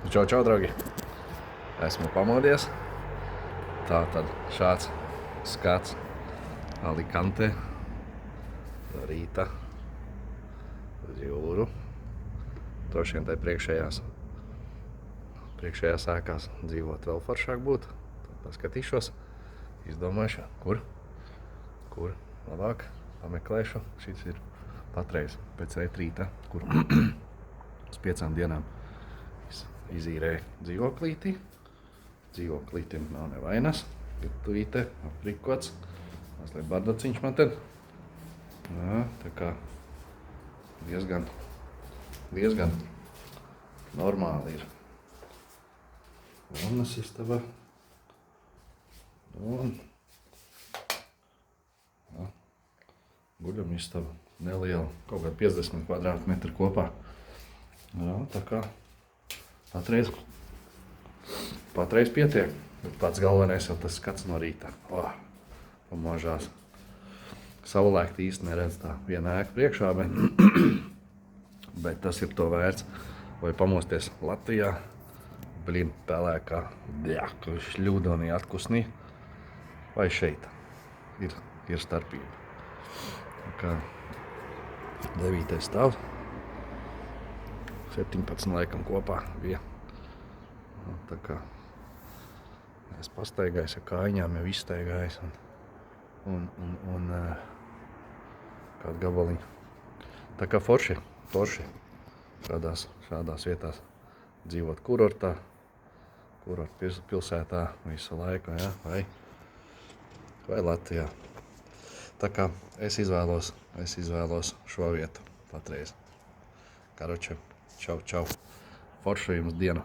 Čau, čau, draugi! Esmu pamodies. Tātad šāds skats Alicante rīta uz jūru. Droši vien tai priekšējās ēkās dzīvot vēl foršāk būtu. Tad paskatīšos, izdomāšu, kur labāk pameklēšu. Šis ir patreiz pēc rīta, kur uz 5 dienām izīrēju dzīvoklītī. Dzīvoklītim nav nevainas. Virtuvīte aprīkots. Mazliet bardaciņš man tad. Jā, tā kā diezgan normāli ir. Vannas istaba. Un guļamistaba neliela, kaut kā 50 kvadrātmetri kopā. Jā, tā kā patreiz pietiek. Bet pats galvenais jau tas skats no rīta. Pamožās. Savulaikti īsti neredz tā viena ēka priekšā, bet tas ir to vērts. Vai pamosties Latvijā, pelēkā, šļūdonī atkusnī, vai šeit ir starpība. Tā kā 9. stāvs, 17 laikam kopā bija. Tā kā es pastaigājos ar kājām, jau izstaigājos un kādu gabaliņu. Tā kā forši šādās vietās dzīvot kurortā pilsētā visu laiku, ja? vai Latvijā. Tā kā es izvēlos šo vietu patreiz. Karoče, čau. Foršu jums dienu!